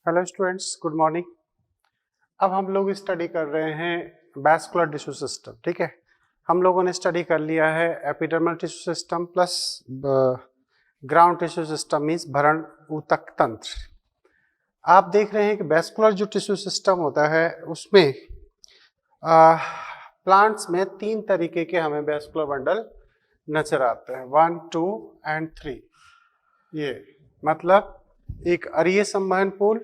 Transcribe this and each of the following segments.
Hello students, good morning. अब हम लोग स्टडी कर रहे हैं वैस्कुलर टिश्यू सिस्टम। ठीक है, हम लोगों ने स्टडी कर लिया है epidermal tissue system plus ground tissue system means भरण ऊतक तंत्र। आप देख रहे हैं कि वैस्कुलर जो टिश्यू सिस्टम होता है उसमें प्लांट्स में 3 तरीके के हमें वैस्कुलर बंडल नजर आते हैं, 1, 2 एंड 3। ये मतलब एक अरीय संवहन पूल,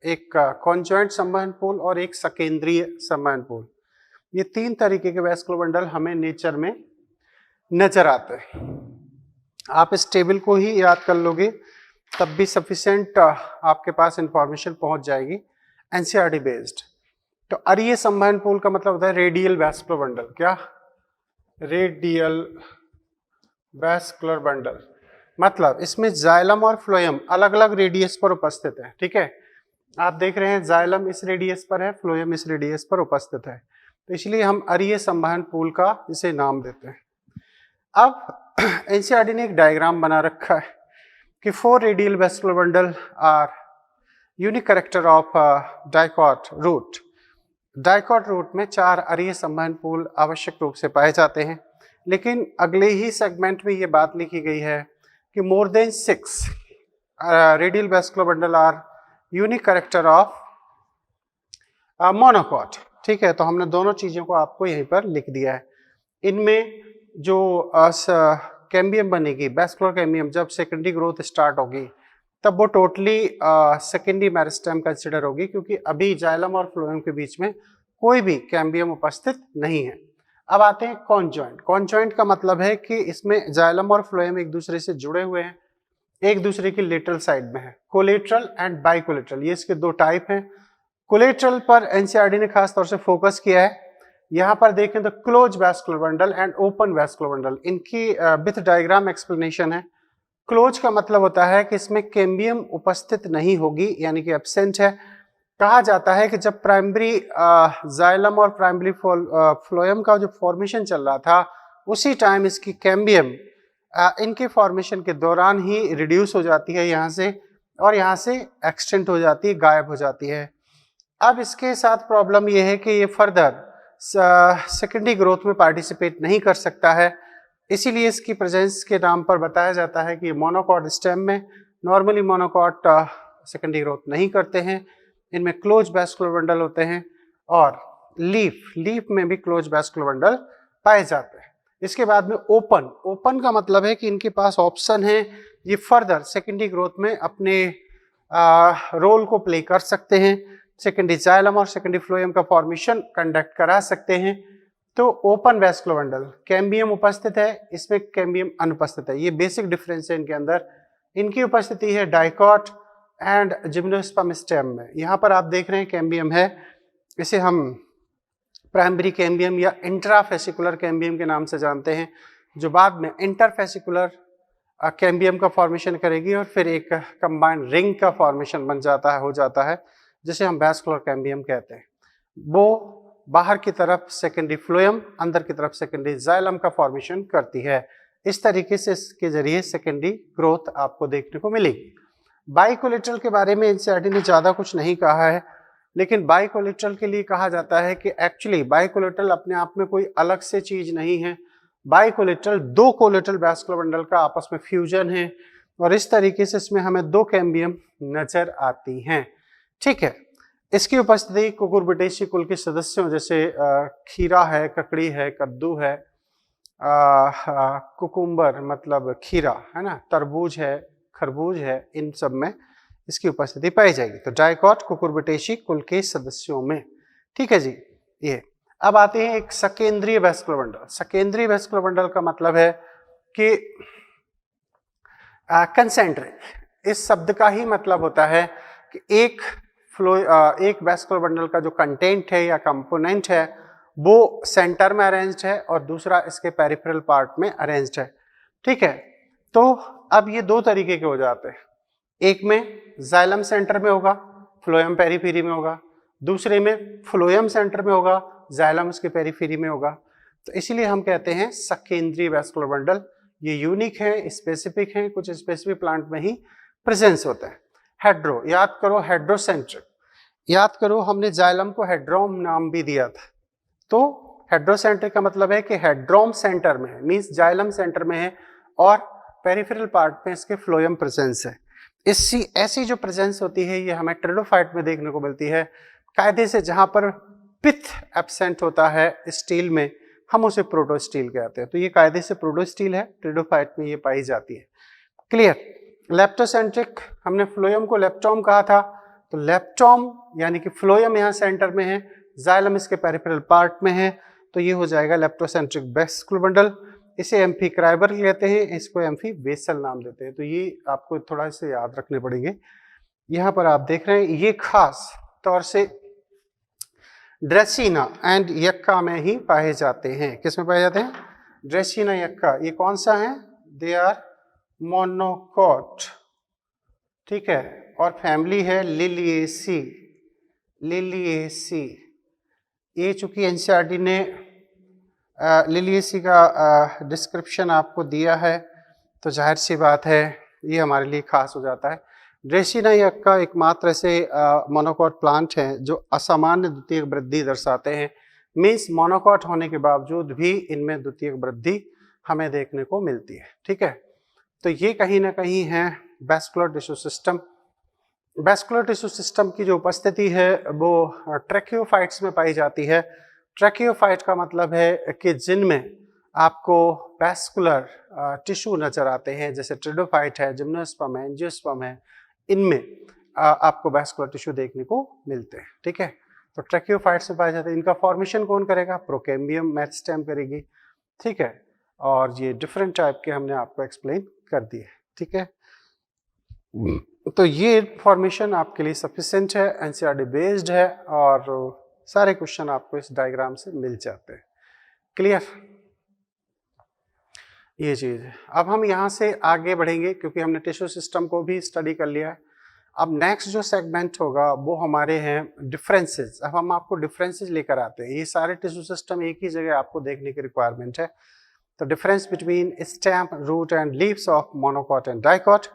एक कॉन्जॉइंट संवहन पूल और एक सकेंद्रीय संवहन पूल। ये 3 तरीके के वैस्कुलर बंडल हमें नेचर में नजर आते हैं। आप इस टेबल को ही याद कर लोगे तब भी सफिशिएंट आपके पास इंफॉर्मेशन पहुंच जाएगी, एनसीईआरटी बेस्ड। तो अरीय संवहन पूल का मतलब होता है रेडियल वैस्कुलर बंडल। क्या? रेडियल वैस्कुलर बंडल मतलब इसमें जाइलम और फ्लोएम अलग अलग रेडियस पर उपस्थित है। ठीक है, आप देख रहे हैं जाइलम इस रेडियस पर है, फ्लोएम इस रेडियस पर उपस्थित है, तो इसलिए हम अरीय संवहन पूल का इसे नाम देते हैं। अब एनसीईआरटी ने एक डायग्राम बना रखा है कि 4 radial vascular bundle are unique character of dicot root. Dicot root में 4 अरीय संवहन पूल आवश्यक रूप से पाए जाते हैं, लेकिन अगले ही सेगमेंट में ये बात लिखी गई है कि more than 6 radial vascular bundle are unique character of monocot. ठीक है, तो हमने दोनों चीजों को आपको यहीं पर लिख दिया है। इनमें जो कैम्बियम बनेगी, वैस्कुलर कैम्बियम, जब सेकेंडरी ग्रोथ स्टार्ट होगी तब वो टोटली सेकेंडरी मेरिस्टेम कंसिडर होगी, क्योंकि अभी जाइलम और फ्लोएम के बीच में कोई भी कैम्बियम उपस्थित नहीं है। अब आते हैं कॉन्जॉइंट। कॉन्जॉइंट का मतलब है कि इसमें जाइलम और फ्लोएम एक दूसरे से जुड़े हुए हैं, एक दूसरे की लेटरल साइड में है। कोलेटरल एंड बाइकोलेटरल, ये इसके 2 टाइप हैं। कोलेटरल पर एनसीईआरटी ने खास तौर से फोकस किया है। यहां पर देखें तो close vascular bundle and open vascular bundle, इनकी विथ डायग्राम एक्सप्लेनेशन है। क्लोज का मतलब होता है कि इसमें कैम्बियम उपस्थित नहीं होगी, यानी कि एब्सेंट है। कहा जाता है कि जब प्राइमरी जाइलम और प्राइमरी फ्लोएम का जो फॉर्मेशन चल रहा था उसी टाइम इसकी कैम्बियम इनके फॉर्मेशन के दौरान ही रिड्यूस हो जाती है यहाँ से, और यहाँ से एक्सटेंट हो जाती है, गायब हो जाती है। अब इसके साथ प्रॉब्लम ये है कि ये फर्दर सेकेंडरी ग्रोथ में पार्टिसिपेट नहीं कर सकता है, इसीलिए इसकी प्रेजेंस के नाम पर बताया जाता है कि मोनोकॉट स्टेम में नॉर्मली मोनोकॉट सेकेंडरी ग्रोथ नहीं करते हैं। इनमें क्लोज वैस्कुलर बंडल होते हैं, और लीफ में भी क्लोज वैस्कुलर बंडल पाए जाते हैं। इसके बाद में ओपन का मतलब है कि इनके पास ऑप्शन है, ये फर्दर सेकेंडरी ग्रोथ में अपने रोल को प्ले कर सकते हैं, सेकेंडरी जाइलम और सेकेंडरी फ्लोएम का फॉर्मेशन कंडक्ट करा सकते हैं। तो ओपन वैस्कुलर बंडल कैम्बियम उपस्थित है, इसमें कैम्बियम अनुपस्थित है। ये बेसिक डिफरेंस है इनके अंदर। इनकी उपस्थिति है डाइकॉट एंड जिम्नोस्पर्म स्टेम में। यहाँ पर आप देख रहे हैं कैम्बियम है, इसे हम प्राइमरी कैम्बियम या इंट्राफेसिकुलर कैम्बियम के नाम से जानते हैं, जो बाद में इंटरफेसिकुलर कैम्बियम का फॉर्मेशन करेगी और फिर एक कंबाइंड रिंग का फॉर्मेशन बन जाता है, हो जाता है, जिसे हम वैस्कुलर कैम्बियम कहते हैं। वो बाहर की तरफ सेकेंडरी फ्लोएम, अंदर की तरफ सेकेंडरी जाइलम का फॉर्मेशन करती है। इस तरीके से इसके जरिए सेकेंडरी ग्रोथ आपको देखने को मिलेगी। बाइकोलेटरल के बारे में एनसीईआरटी ने ज़्यादा कुछ नहीं कहा है, लेकिन बाइकोलेटरल के लिए कहा जाता है कि एक्चुअली बाइकोलेटरल अपने आप में कोई अलग से चीज नहीं है। बाइकोलेटरल 2 कोलेटरल वैस्कुलर बंडल का आपस में फ्यूजन है, और इस तरीके से इसमें हमें 2 कैम्बियम नजर आती हैं। ठीक है, इसकी उपस्थिति कुकुरबिटेसी कुल के सदस्यों जैसे खीरा है, ककड़ी है, कद्दू है, कुकुम्बर मतलब खीरा है ना, तरबूज है, खरबूज है, इन सब में इसकी उपस्थिति पाई जाएगी। तो डाइकॉट कुकुरबिटेसी कुल के सदस्यों में। ठीक है जी। ये अब आते हैं एक सकेंद्रीय वैस्कुलर बंडल। सकेंद्रीय वैस्कुलर बंडल का मतलब है कि कंसेंट्रिक। इस शब्द का ही मतलब होता है कि एक वैस्कुलर बंडल का जो कंटेंट है या कंपोनेंट है वो सेंटर में अरेंज्ड है और दूसरा इसके पेरिफेरल पार्ट में अरेंज्ड है। ठीक है, तो अब ये 2 तरीके के हो जाते हैं। एक में जाइलम सेंटर में होगा, फ्लोएम पेरिफेरी में होगा, दूसरे में फ्लोएम सेंटर में होगा, जाइलम उसके पेरिफेरी में होगा। तो इसीलिए हम कहते हैं सकेंद्रीय वैस्कुलर बंडल। ये यूनिक है, स्पेसिफिक है, कुछ स्पेसिफिक प्लांट में ही प्रेजेंस होता है। हेड्रो, याद करो हेड्रोसेंट्रिक, याद करो हमने जाइलम को हेड्रोम नाम भी दिया था। तो हेड्रोसेंट्रिक का मतलब है कि हेड्रोम सेंटर में है, मींस जाइलम सेंटर में है और पेरिफेरल पार्ट में इसके फ्लोएम प्रेजेंस है। इसी ऐसी जो प्रेजेंस होती है ये हमें ट्रेडोफाइट में देखने को मिलती है। कायदे से जहां पर पिथ एब्सेंट होता है स्टील में हम उसे प्रोटोस्टील कहते हैं, तो ये कायदे से प्रोटोस्टील है, ट्रेडोफाइट में ये पाई जाती है। क्लियर। लेप्टोसेंट्रिक, हमने फ्लोएम को लेप्टोम कहा था, तो लेप्टोम यानी कि फ्लोएम यहाँ सेंटर में है, जाइलम इसके पेरिफेरल पार्ट में है, तो ये हो जाएगा लेप्टोसेंट्रिक वेस्कुलर बंडल। इसे एम्फी क्राइबर कहते हैं, इसको एम्फी वेसल नाम देते हैं, तो ये आपको थोड़ा से याद रखने पड़ेंगे। यहाँ पर आप देख रहे हैं ये खास तौर से ड्रेसिना एंड यक्का में ही पाए जाते हैं। किस में पाए जाते हैं? ड्रेसिना, यक्का। ये कौन सा है? दे आर मोनोकॉट, ठीक है, और फैमिली है लिलिएसी, लिलिएसी। ये चूंकि एनसीईआरटी ने लिलिएसी का डिस्क्रिप्शन आपको दिया है, तो जाहिर सी बात है ये हमारे लिए खास हो जाता है। ड्रेसिना यक्का एकमात्र ऐसे मोनोकॉट प्लांट हैं जो असामान्य द्वितीयक वृद्धि दर्शाते हैं, मीन्स मोनोकॉट होने के बावजूद भी इनमें द्वितीयक वृद्धि हमें देखने को मिलती है, ठीक है। तो ये कहीं ना कहीं है vascular tissue system. Vascular tissue system की जो उपस्थिति है वो ट्रैकियोफाइट्स में पाई जाती है। ट्रैकियोफाइट का मतलब है कि जिनमें आपको वैस्कुलर टिश्यू नजर आते हैं, जैसे ट्रेडोफाइट है, जिम्नोस्पर्म है, एंजियोस्पर्म है, इनमें आपको वैस्कुलर टिश्यू देखने को मिलते हैं, ठीक है। तो ट्रैकियोफाइट्स में पाए जाते हैं। इनका फॉर्मेशन कौन करेगा? प्रोकैम्बियम मेरिस्टेम करेगी, ठीक है। और ये डिफरेंट टाइप के हमने आपको एक्सप्लेन कर दिए, ठीक है। तो ये फॉर्मेशन आपके लिए सफिशिएंट है, एनसीईआरटी बेस्ड है और सारे क्वेश्चन आपको इस डायग्राम से मिल जाते हैं। क्लियर? ये चीज है। अब हम यहाँ से आगे बढ़ेंगे क्योंकि हमने टिश्यू सिस्टम को भी स्टडी कर लिया है। अब नेक्स्ट जो सेगमेंट होगा वो हमारे हैं डिफरेंसेस। अब हम आपको डिफरेंसेस लेकर आते हैं। ये सारे टिश्यू सिस्टम एक ही जगह आपको देखने की रिक्वायरमेंट है। तो difference between stem, root and leaves of monocot and dicot,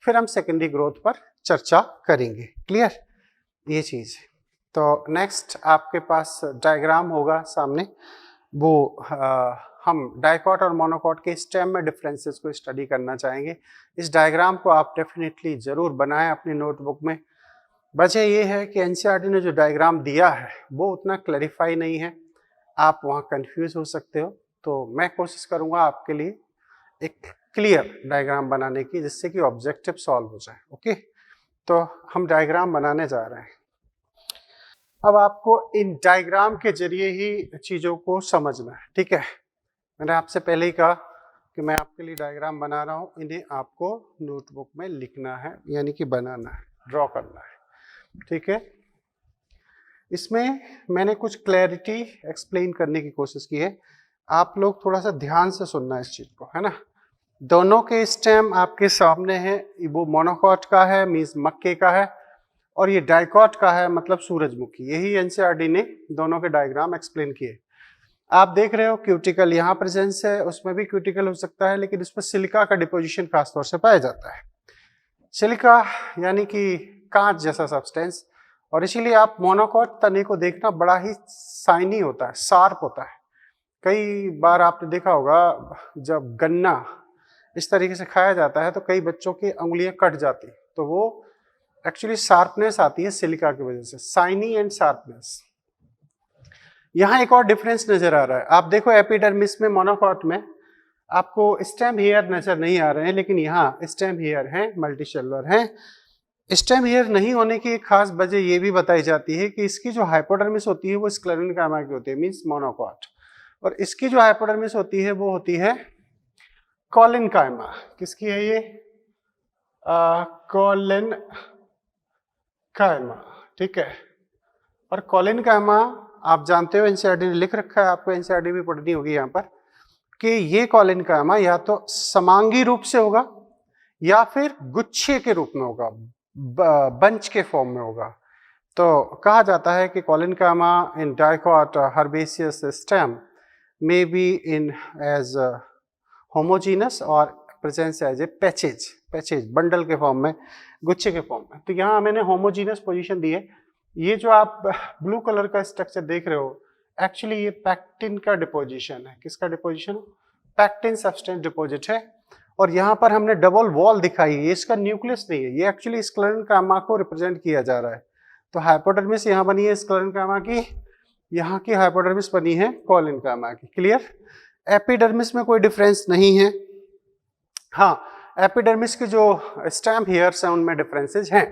फिर हम सेकेंडरी ग्रोथ पर चर्चा करेंगे। क्लियर? ये चीज। तो नेक्स्ट आपके पास डायग्राम होगा सामने, वो हम डाइकॉट और मोनोकॉट के स्टेम में डिफरेंसेस को स्टडी करना चाहेंगे। इस डायग्राम को आप डेफिनेटली जरूर बनाएं अपनी नोटबुक में। वजह ये है कि एनसीईआरटी ने जो डायग्राम दिया है वो उतना क्लैरिफाई नहीं है, आप वहाँ कंफ्यूज हो सकते हो। तो मैं कोशिश करूँगा आपके लिए एक क्लियर डायग्राम बनाने की, जिससे कि ऑब्जेक्टिव सॉल्व हो जाए। ओके, तो हम डायग्राम बनाने जा रहे हैं। अब आपको इन डायग्राम के जरिए ही चीज़ों को समझना है, ठीक है। मैंने आपसे पहले ही कहा कि मैं आपके लिए डायग्राम बना रहा हूँ, इन्हें आपको नोटबुक में लिखना है, यानी कि बनाना है, ड्रॉ करना है, ठीक है। इसमें मैंने कुछ क्लैरिटी एक्सप्लेन करने की कोशिश की है, आप लोग थोड़ा सा ध्यान से सुनना इस चीज़ को, है ना। दोनों के स्टेम आपके सामने है, वो मोनोकॉट का है मीन्स मक्के का है, और ये डाइकॉट का है मतलब सूरजमुखी। यही एनसीईआरटी ने दोनों के डायग्राम एक्सप्लेन किए। आप देख रहे हो क्यूटिकल यहाँ प्रेजेंस है, उसमें भी क्यूटिकल हो सकता है, लेकिन उसमें सिलिका का डिपोजिशन खासतौर से पाया जाता है। सिलिका यानी कि कांच जैसा सब्सटेंस, और इसीलिए आप मोनोकॉट तने को देखना बड़ा ही शाइनी होता है, शार्प होता है। कई बार आपने देखा होगा जब गन्ना इस तरीके से खाया जाता है तो कई बच्चों की उंगलियां कट जाती, तो वो एक्चुअली शार्पनेस आती है सिलिका की वजह से, शाइनी एंड शार्पनेस। यहाँ एक और डिफरेंस नजर आ रहा है, आप देखो एपिडर्मिस में मोनोकॉट में आपको स्टेम हेयर नजर नहीं आ रहे हैं, लेकिन यहाँ स्टेम हेयर हैं, मल्टीसेलुलर हैं। स्टेम हेयर नहीं होने की एक खास वजह ये भी बताई जाती है कि इसकी जो हाइपोडर्मिस होती है वो स्क्लेरेन्काइमा की होती है, मीन्स मोनोकॉट, और इसकी जो हाइपोडर्मिस होती है वो होती है कॉलिनकाइमा। किसकी है ये? कॉलिनकाइमा, ठीक है। और कॉलिनकाइमा आप जानते हो, एनसीईआरटी ने लिख रखा है, आपको एनसीईआरटी भी पढ़नी होगी यहाँ पर, कि ये कॉलिनकाइमा या तो समांगी रूप से होगा या फिर गुच्छे के रूप में होगा, बंच के फॉर्म में होगा। तो कहा जाता है कि collenchyma in dicot herbaceous stem may be in as homogeneous और presence as a patches bundle के फॉर्म में, गुच्छे के फॉर्म में। तो यहाँ मैंने होमोजीनियस पोजीशन दी है। ये जो आप ब्लू कलर का स्ट्रक्चर देख रहे हो, एक्चुअली ये पैक्टिन का डिपोजिशन है। किसका डिपोजिशन? पैक्टिन सब्सटेंस डिपोजिट है। और यहाँ पर हमने डबल वॉल दिखाई है, इसका न्यूक्लियस नहीं है, ये एक्चुअली स्क्लेरेन्काइमा को रिप्रेजेंट किया जा रहा है। तो हाइपोडर्मिस यहाँ बनी है स्क्लेरेन्काइमा की, यहाँ की हाइपोडर्मिस बनी है कोलिनकाइमा की। क्लियर? एपिडर्मिस में कोई डिफरेंस नहीं है। हाँ, एपिडर्मिस के जो स्टैम्प हेयर्स हैं उनमें डिफरेंसेस हैं।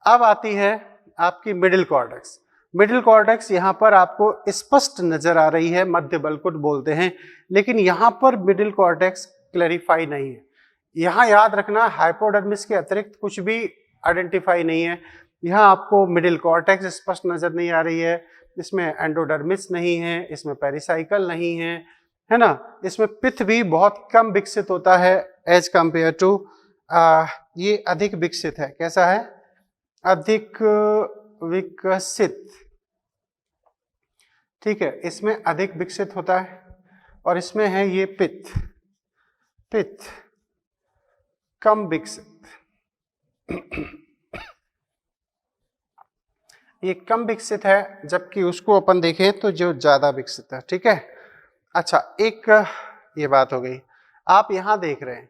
अब आती है आपकी मिडिल कॉर्टेक्स। मिडिल कॉर्टेक्स यहाँ पर आपको स्पष्ट नजर आ रही है, मध्य बलकुट बोलते हैं, लेकिन यहाँ पर मिडिल कॉर्टेक्स क्लैरिफाई नहीं है। यहाँ याद रखना हाइपोडर्मिस के अतिरिक्त कुछ भी आइडेंटिफाई नहीं है। यहाँ आपको मिडिल कॉर्टेक्स स्पष्ट नजर नहीं आ रही है, इसमें एंडोडर्मिस नहीं है, इसमें पेरिसाइकल नहीं है ना। इसमें पित्त भी बहुत कम विकसित होता है एज कंपेयर टू, ये अधिक विकसित है। कैसा है? अधिक विकसित, ठीक है, इसमें अधिक विकसित होता है। और इसमें है ये पित्त कम विकसित ये कम विकसित है, जबकि उसको अपन देखें तो जो ज्यादा विकसित है। ठीक है, अच्छा, एक ये बात हो गई। आप यहाँ देख रहे हैं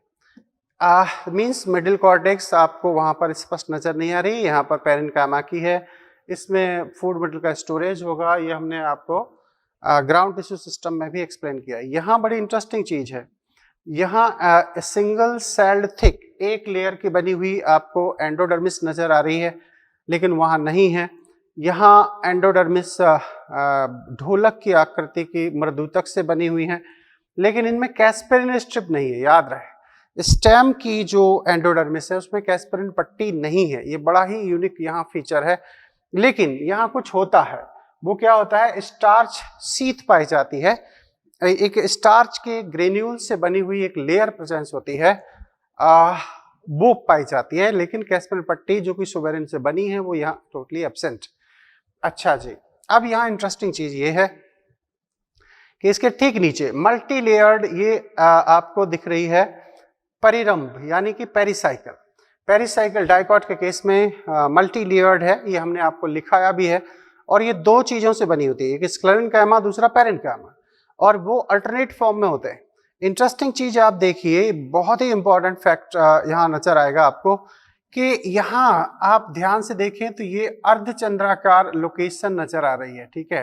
मीन्स मिडिल कॉर्टेक्स आपको वहां पर स्पष्ट नजर नहीं आ रही, यहाँ पर पेरेन्काइमा की है, इसमें फूड मटेरियल का स्टोरेज होगा। ये हमने आपको ग्राउंड टिश्यू सिस्टम में भी एक्सप्लेन किया है। यहाँ बड़ी इंटरेस्टिंग चीज है, यहाँ सिंगल सेल्ड थिक एक लेयर की बनी हुई आपको एंडोडर्मिस नजर आ रही है, लेकिन वहाँ नहीं है। यहाँ एंडोडर्मिस ढोलक की आकृति की मृदुतक से बनी हुई है, लेकिन इनमें कैस्पेरिन स्ट्रिप नहीं है। याद रहे, स्टेम की जो एंडोडर्मिस है उसमें कैस्पेरिन पट्टी नहीं है, ये बड़ा ही यूनिक यहाँ फीचर है। लेकिन यहाँ कुछ होता है, वो क्या होता है? स्टार्च सीथ पाई जाती है, एक स्टार्च के ग्रेन्यूल से बनी हुई एक लेयर प्रेजेंस होती है, वो पाई जाती है, लेकिन कैस्पेरिन पट्टी जो कि सुबेरिन से बनी है वो यहाँ टोटली एब्सेंट। अच्छा जी, अब यहाँ इंटरेस्टिंग चीज ये है कि इसके ठीक नीचे मल्टी लेयर्ड ये आपको दिख रही है परिरंभ, यानी कि पेरिसाइकल। पेरिसाइकल डाइकॉट के केस में मल्टी लेयर्ड है, ये हमने आपको लिखाया भी है। और ये दो चीजों से बनी होती है, एक स्क्लेरेन्काइमा, दूसरा पेरेन्काइमा, और वो अल्टरनेट फॉर्म में होते हैं। इंटरेस्टिंग चीज आप देखिए, बहुत ही इंपॉर्टेंट फैक्ट यहाँ नजर आएगा आपको कि यहाँ आप ध्यान से देखें तो ये अर्धचंद्राकार लोकेशन नजर आ रही है। ठीक है,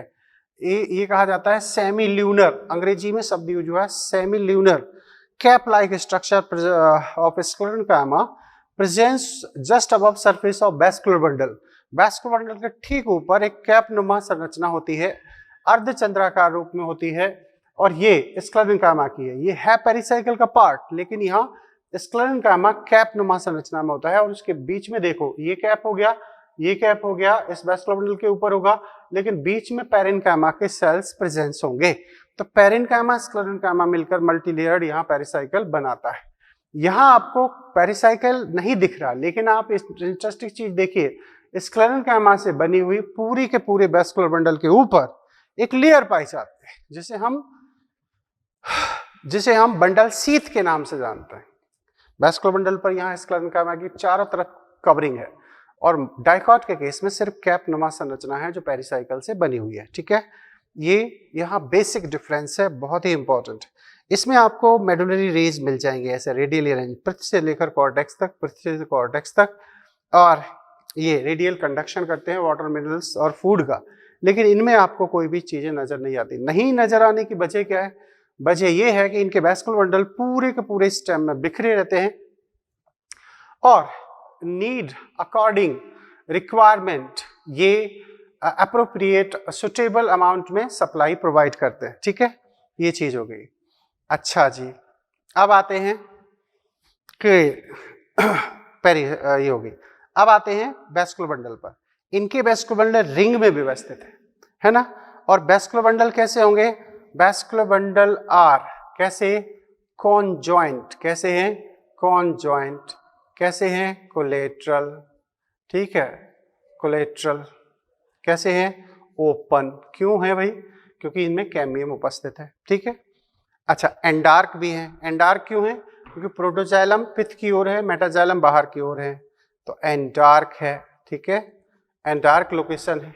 ये कहा जाता है सेमी ल्यूनर, अंग्रेजी में शब्द यूज हुआ है semi lunar cap like structure of sclerenchyma presence just above surface of vascular bundle. Vascular bundle के ठीक ऊपर एक कैप नुमा संरचना होती है, अर्धचंद्राकार रूप में होती है, और ये स्क्लेरेन्काइमा की है। ये है पेरिसाइकल का पार्ट, लेकिन यहाँ स्क्लेरेन्काइमा कैप नुमा संरचना में होता है। और उसके बीच में देखो, ये कैप हो गया, ये कैप हो गया, इस वैस्कुलर बंडल के ऊपर होगा, लेकिन बीच में पेरेन्काइमा के सेल्स प्रेजेंस होंगे। तो पेरेन्काइमा स्क्लेरेन्काइमा मिलकर मल्टीलेयर्ड यहाँ पेरिसाइकल बनाता है। यहाँ आपको पेरिसाइकल नहीं दिख रहा, लेकिन आप इस इंटरेस्टिंग चीज देखिए, स्क्लेरेन्काइमा से बनी हुई पूरी के पूरे वैस्कुलर बंडल के ऊपर एक लेयर पाई जाती है, जिसे हम बंडल सीथ के नाम से जानते हैं। वैस्कुलर बंडल पर यहाँ स्क्लेरेन्काइमा की चारों तरफ कवरिंग है, और डाइकॉट के केस में सिर्फ कैप नुमा संरचना है जो पेरिसाइकल से बनी हुई है। ठीक है, ये यहाँ बेसिक डिफरेंस है, बहुत ही इंपॉर्टेंट। इसमें आपको मेडुलरी रेज मिल जाएंगे ऐसे रेडियली अरेंज, पृष्ठ से लेकर कॉर्टेक्स तक, पृष्ठ से कॉर्टेक्स तक, और ये रेडियल कंडक्शन करते हैं वाटर मिनरल्स और फूड का। लेकिन इनमें आपको कोई भी चीजें नजर नहीं आती। नहीं नजर आने की वजह क्या है? वजह ये है कि इनके वैस्कुलर बंडल पूरे के पूरे स्टेम में बिखरे रहते हैं, और नीड अकॉर्डिंग रिक्वायरमेंट ये अप्रोप्रिएट सुटेबल अमाउंट में सप्लाई प्रोवाइड करते हैं। ठीक है, ये चीज हो गई। अच्छा जी, अब आते हैं कि ये हो गई। अब आते हैं वैस्कुलर बंडल पर। इनके वैस्कुलर बंडल रिंग में व्यवस्थित है ना। और वैस्कुलर बंडल कैसे होंगे? वैस्कुलर बंडल आर कैसे? कॉन्जॉइंट। कैसे हैं? कॉन्जॉइंट। कैसे हैं? कोलेट्रल। ठीक है, कोलेट्रल। कैसे हैं? ओपन। क्यों है भाई? क्योंकि इनमें कैम्बियम उपस्थित है। ठीक है, अच्छा, एंडार्क भी है। एंडार्क क्यों है? क्योंकि प्रोटोजाइलम पित्त की ओर है, मेटाजाइलम बाहर की ओर है, तो एंडार्क है, ठीक है, एंडार्क लोकेशन है।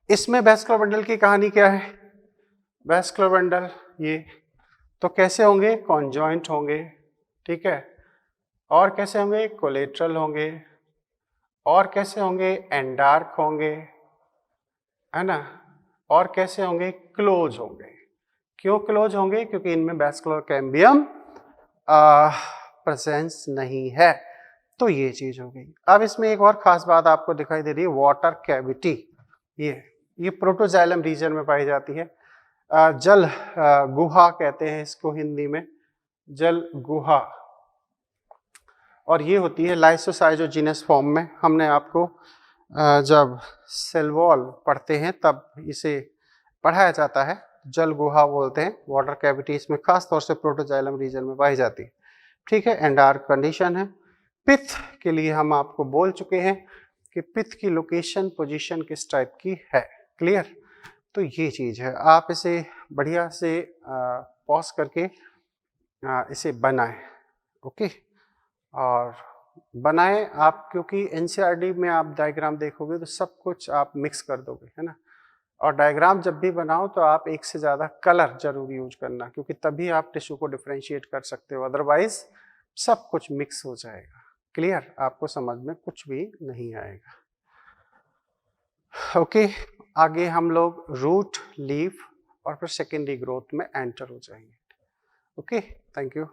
इसमें वैस्कुलर बंडल की कहानी क्या है? वैस्कुलर बंडल ये तो कैसे होंगे? कॉन्जॉइंट होंगे, ठीक है, और कैसे होंगे? कोलेटरल होंगे, और कैसे होंगे? एंडार्क होंगे, है ना, और कैसे होंगे? क्लोज होंगे। क्यों क्लोज होंगे? क्योंकि इनमें वैस्कुलर कैम्बियम प्रेजेंस नहीं है। तो ये चीज हो गई। अब इसमें एक और खास बात आपको दिखाई दे रही है, वाटर कैविटी। ये प्रोटोजाइलम रीजन में पाई जाती है। जल गुहा कहते हैं इसको हिंदी में, जल गुहा, और ये होती है लाइसोसाइजोजिनस फॉर्म में। हमने आपको जब सेल वॉल पढ़ते हैं तब इसे पढ़ाया जाता है, जल गुहा बोलते हैं वाटर कैविटी। इसमें खास तौर से प्रोटोजाइलम रीजन में पाई जाती है, ठीक है, एंडार्क कंडीशन है। पित्त के लिए हम आपको बोल चुके हैं कि पित्त की लोकेशन पोजीशन किस टाइप की है, क्लियर। तो ये चीज है, आप इसे बढ़िया से पॉज करके इसे बनाएं, ओके, और बनाएं आप, क्योंकि एनसीईआरटी में आप डायग्राम देखोगे तो सब कुछ आप मिक्स कर दोगे, है ना। और डायग्राम जब भी बनाओ तो आप एक से ज़्यादा कलर जरूर यूज करना, क्योंकि तभी आप टिश्यू को डिफरेंशिएट कर सकते हो, अदरवाइज सब कुछ मिक्स हो जाएगा, क्लियर, आपको समझ में कुछ भी नहीं आएगा। ओके, आगे हम लोग रूट, लीफ और फिर सेकेंडरी ग्रोथ में एंटर हो जाएंगे। Okay, thank you.